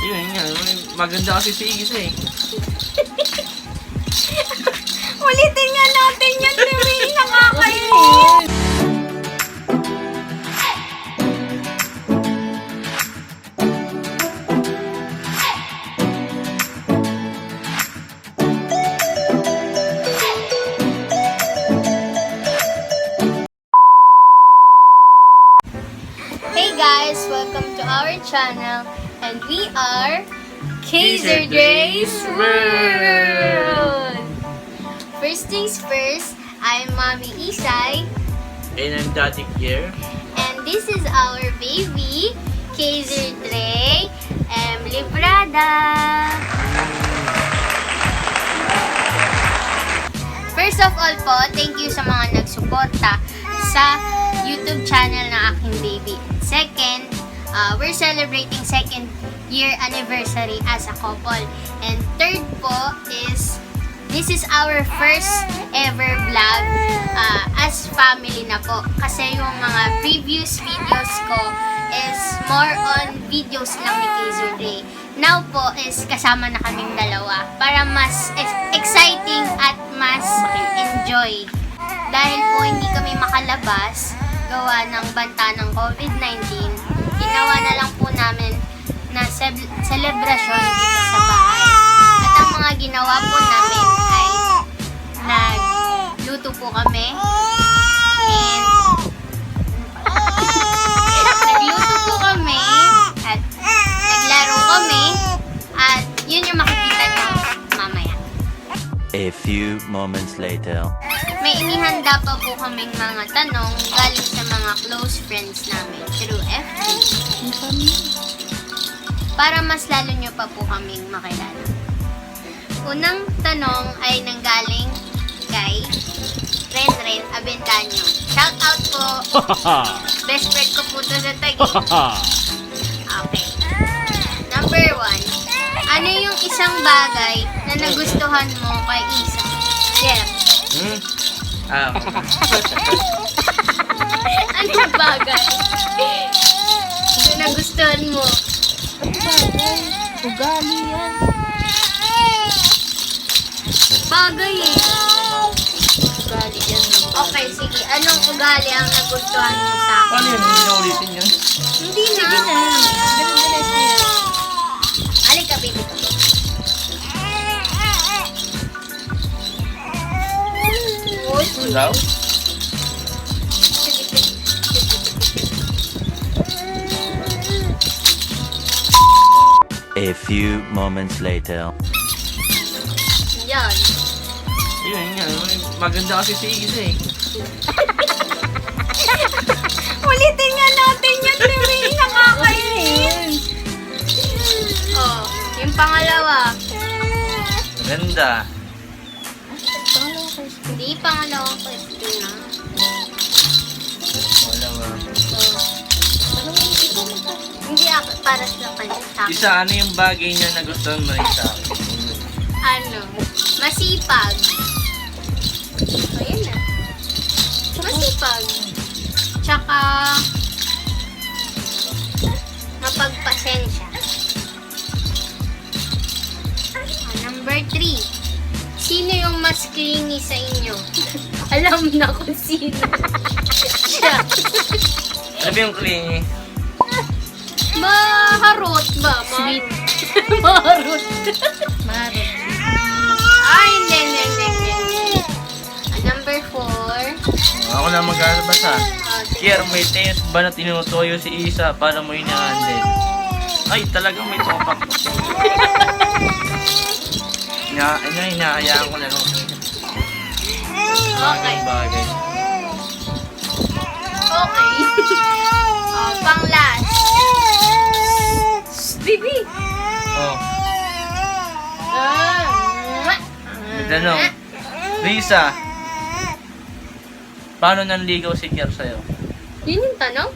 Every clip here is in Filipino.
Yun nga, maganda kasi si Isa eh. Ulitin nga natin yun, Demi. Nakakainis. Hey guys, welcome to our channel, and we are Kaiser Dre's World. First things first, I'm Mommy Isay, And I'm Daddy here. and this is our baby, Kaiser Dre Librada. First of all po, thank you sa mga nagsuporta sa YouTube channel ng aking baby. Second, we're celebrating second year anniversary as a couple. And third po is, this is our first ever vlog as family na po. Kasi yung mga previous videos ko is more on videos lang ni Kaiser Dre. Now po is kasama na kaming dalawa para mas exciting at mas enjoy. Dahil po hindi kami makalabas gawa ng banta ng COVID-19, ginawa na lang po namin na celebration dito sa bahay. At ang mga ginawa po namin ay nagluto po kami and nagluto po kami at naglaro kami at yun yung makikita nyo mamaya. A few moments later. May inihanda pa po kaming mga tanong galing sa mga close friends namin through FB. Para mas lalo nyo pa po kaming makilala. Unang tanong ay nanggaling kay Ren Avendaño. Shout out po! Best friend ko po to sa Taguig. Okay. Number 1. Ano yung isang bagay na nagustuhan mo kay Isa? Yeah. Anong bagay na nagustuhan mo? Ugali yan. Bagay eh. Ugali yan. Okay, sige. Anong ugali ang nagustuhan mo sa akin? Paano yun? Hindi na ulitin yun? Hindi na. Ganun-ganun siya. Halika, baby ko. Ano daw? A few moments later. Yan. Yun nga, maganda kasi si Isa eh. Ulitin nga natin yun, Demi. Nakakainis. Oh, yung pangalawa. Maganda. Hindi, pangalawang question na. Wala ba? Hindi ako para sa kanya. Sa akin. Isa, ano yung bagay niya na gusto mo rin sa akin? Ano? Masipag. Ayun na. Masipag. Tsaka mapagpasensya. Number 3. Sino yung mas clingy sa inyo? Alam na kung sino. Siya. Ano ba yung clingy? Maharot ba? Sweet. Maharot. Marot. Ay, hindi. Number 4. Ako na mag-alabas ha. Sige. Kier, may test ba na tinutuyo si Isa para mo inahandle? Ay, talagang may topak. Hinahayaan ko na lang. Okay. Bagay. Okay. Pang last. Bibi. Oh, may tanong. Lisa, paano nanligaw si Kier sa'yo? Yun yung tanong?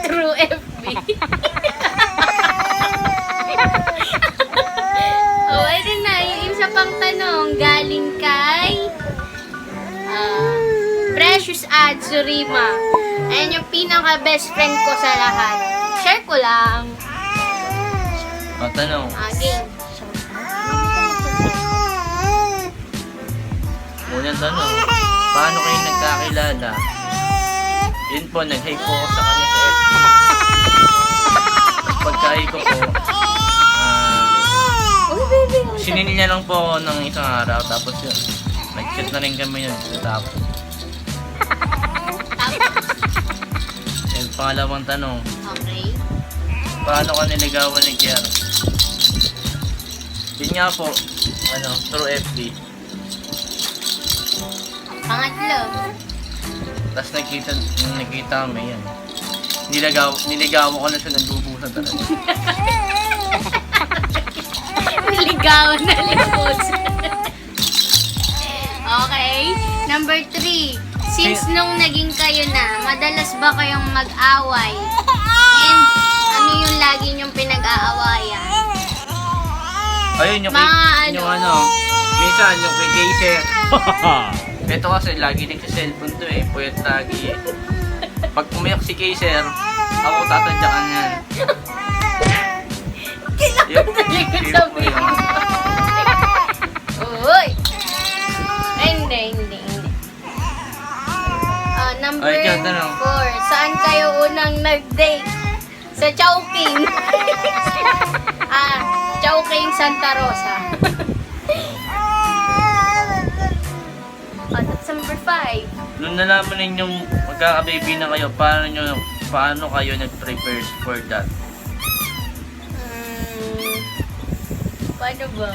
True FB. Ayun na. Yung isa pang tanong, galing kay Precious Ad Surima. Ayan yung pinaka best friend ko sa lahat. Share ko lang. tanong. Game. Unang tanong, paano kayo nagkakilala? Yun po, nag-hi po ako sa kanya sa FB. Tapos pagka-hi ko po, Uy, baby. sinini niya lang po ako ng isang araw. Tapos yun, nag-chat na rin kami yun. Tapos, yun, pangalawang tanong, Okay. paano ka niligawan ni Kiara? Yun nga po, through FB. Pangatlo. Tapos nakita kami yan. Niligawan ko na siya, nagbubusan talaga. Niligawan na lubos. Okay. Number 3. Since nung naging kayo na, madalas ba kayong mag-away? And ano yung lagi niyong pinag-aawayan? Ayun, yung minsan yung kay Geyser. Ito kasi lagi nagsa-cellphone to eh, puyat lagi eh. Pag umiyak si Geyser, ako tatadyakan yan. Kailangan sabihin. Uy! Hindi. Number Ay, ikaw, tanong. 4. Saan kayo unang nag-date? Sa Chowking. Chowking Santa Rosa. That's number 5. Nung nalaman ninyong magkaka-baby na kayo, paano kayo nag-prepare for that? Paano ba?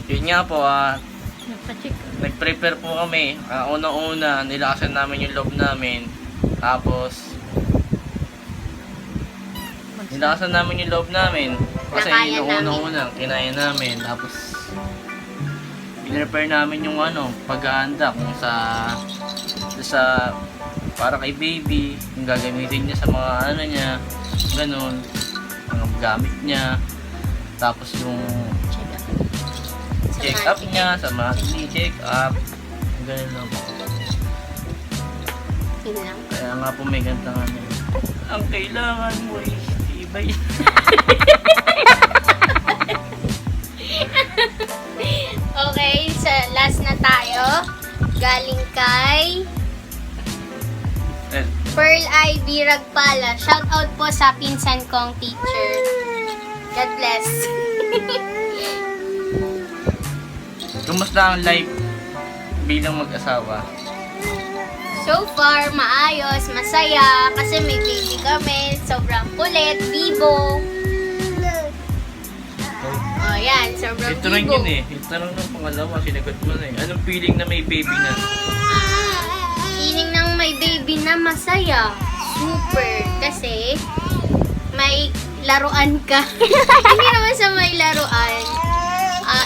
Yun nga po, Nagpa-check. nag-prepare po kami. Una-una, nilakasan namin yung loob namin. Tapos, nilakasan namin yung loob namin. Kasi Nakaya yung una-una, kinaya namin. Tapos, pinrepare namin yung pag-aanda kung sa para kay baby, yung gagamitin niya sa mga niya, ganun, mga gamit niya. Tapos yung check up niya, sa monthly check up, ganun lang po. Yun lang. Kaya nga po may ganda nga niya. Ang kailangan mo ay tibay. Okay, last na tayo. Galing kay Pearl Ivy Ragpala. Shout out po sa pinsan kong teacher. God bless. Kumusta ang life bilang mag-asawa? So far, maayos, masaya, kasi may baby kami, sobrang kulit, bibo. Oh, yan, sobrang Ito rin bibo. yun eh. Yung tanong ng pangalawa, sinagot mo na eh. Anong feeling na may baby na? Feeling ng may baby na masaya. Super. Kasi, may laruan ka. Hindi naman sa may laruan.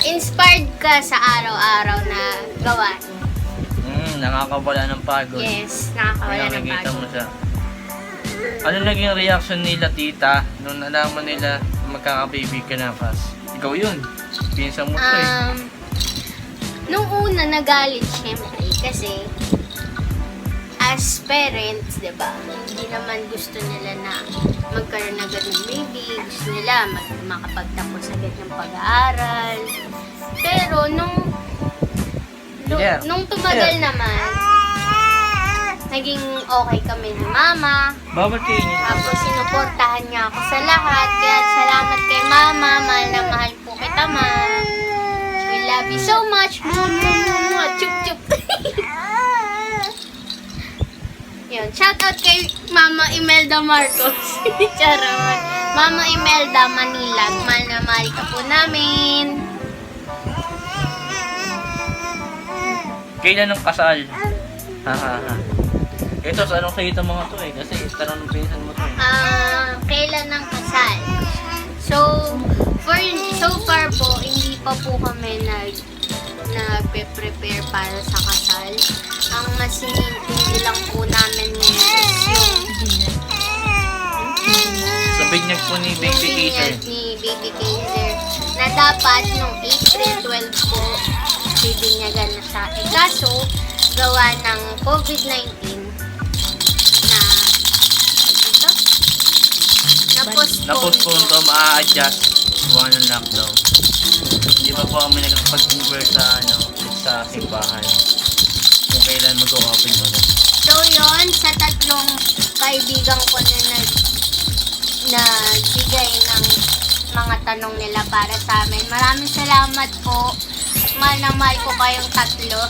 Inspired ka sa araw-araw na gawain. Nakakawala ng pagod. Yes, nakakawala ng Nakikita mo pagod. siya. Ano naging reaction nila, tita, nung nalaman nila magkaka-baby ka na, Pas? Ikaw yun. Pinsan mo to eh. Nung una, nagalit syempre kasi as parents, di ba, hindi naman gusto nila na magkaroon agad ng baby. Gusto nila makapagtapos agad ng pag-aaral. Pero nung tumagal naman, naging okay kami ni mama. Bawal kayo niyo. Tapos sinuportahan niya ako sa lahat. Kaya salamat kay mama. Mahal na mahal po kita, ma. We love you so much. Chup chup. Yun. Shout out kay Mama Imelda Marcos. Charot. Mama Imelda Manila. Mahal na mahal ka po namin. Kailan ang kasal? Ito, sa anong salita mga to eh? Kasi tanong ng pinsan mo to eh. Kailan ang kasal? So far po, hindi pa po kami nagpe-prepare para sa kasal. Ang mas hinihintay lang po namin ngayon is yung Sa binyag po ni Baby Kaser. ni Baby Kaser na dapat nung April 12 po bibinyagan na siya. Kaso, gawa ng COVID-19 na na-postpone to, ma-adjust. Gawa ng lockdown. Hindi pa po kami nagkakapag-convert sa simbahan. Kung kailan mag-open ulit. So yun, sa tatlong kaibigan ko na nagbigay ng mga tanong nila para sa amin. Maraming salamat po. Mahal na mahal ko kayong tatlo.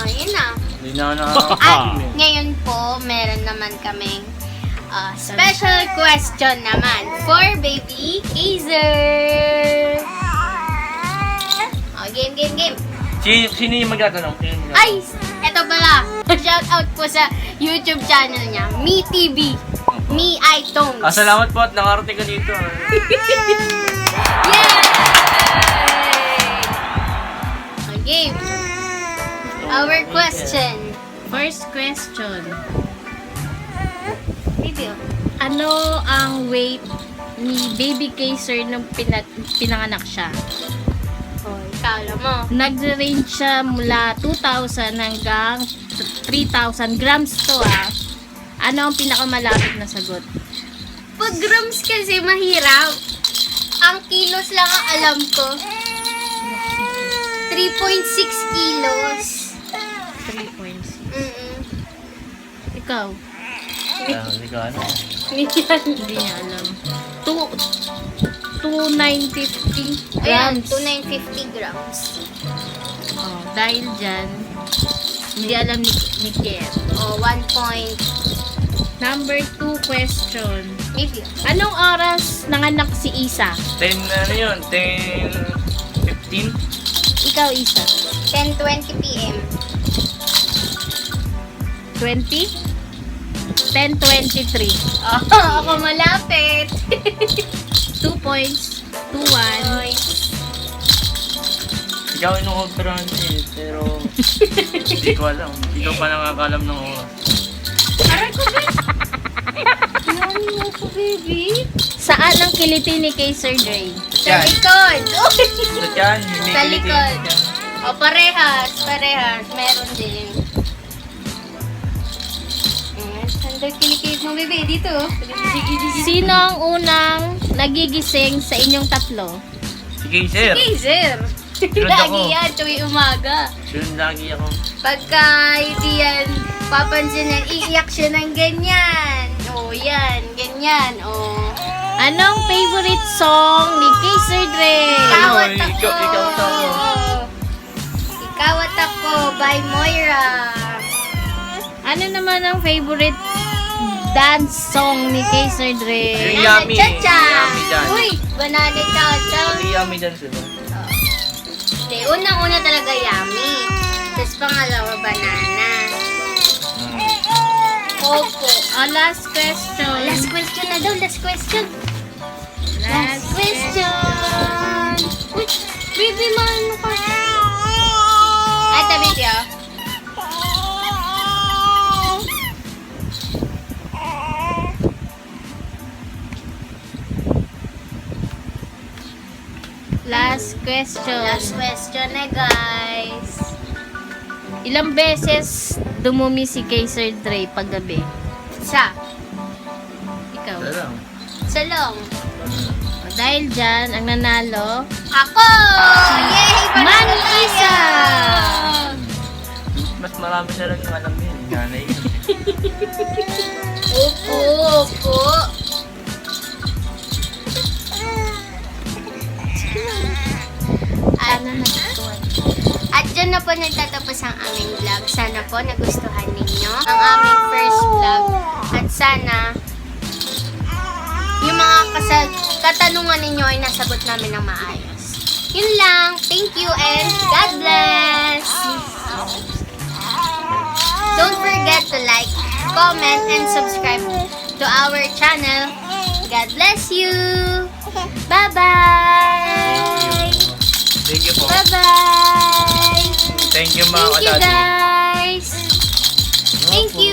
Ayun na. Hindi na At ngayon po, meron naman kaming special question naman for Baby Kaiser. Game. Sino yung magtatanong? Ay, eto pala. Shout out po sa YouTube channel niya, Me TV. Me iTunes. Salamat po at nakarating ka dito. Yay! Okay. Our question. First question. Video. Ano ang weight ni Baby Kaiser nung pinanganak siya? Oh, ikaw alam mo. Nag-range siya mula 2,000 hanggang 3,000 grams to Ano ang pinakamalapit na sagot? Pag grams kasi mahirap. Ang kilos lang ang alam ko. 3.6 kilos. 3.6. Ikaw? Hindi ko ano. Hindi niya alam. 2,950 Ayan, grams. 2,950 grams. Oh, dahil dyan, hindi alam ni Kier. Oh, 1 point. Number 2 question. Maybe. Anong oras nanganak si Isa? 10, ano yun? 10, 15? Ikaw, Isa. 10:20 p.m. 20? 10:23. Oh, ako malapit. 2 points. 2-1. Ikaw ino-operahan eh, pero hindi ko alam. Ikaw pa nakakalam ng oras. Nani mo ko, baby? Saan ang kiliti ni Kaiser Dre? Sa likod. Sa tiyan, may Sa kiliti. likod. O, parehas. Meron din. Sandal kilikit mo, baby. Dito. Sino ang unang nagigising sa inyong tatlo? Sige, sir. Kaiser. Sunod Lagi ako. yan, tuwing umaga. Sunod lagi ako. Pagka hindi yan papansin na iiyak siya ng ganyan. O, yan. Ganyan. O. Anong favorite song ni Kaiser Dre? Ikaw at Ikaw- ako. ikaw at ako. Ikaw at ako by Moira. Ano naman ang favorite dance song ni Kaiser Dre? Yung Banana yummy. cha-cha. Yummy dance. Uy, banana cha-cha. Yung yummy dance diba? Hindi, unang-una talaga yummy. Tapos pangalawa, banana. Opo. Last question. Last question na daw, last question. Last question. Uy, baby, maano ka? Ay, tabi siya. Last question. Last question na, guys. Ilang beses dumumi si Kaiser Dre paggabi? Ikaw. Wala lang. Salong. Dahil dyan, ang nanalo, Ako! Yay! Panalo Manny tayo! Isa! Mas marami na lang yung alam yun. Nanay. Opo. At dyan na po nagtatapos ang aming vlog. Sana po nagustuhan ninyo ang aming first vlog. At sana yung mga katanungan ninyo ay nasagot namin ng maayos. Yun lang. Thank you and God bless! Don't forget to like, comment, and subscribe to our channel. God bless you! Bye-bye! Thank you po. Bye-bye! Thank you mga Thank you, kadati. guys! Thank you!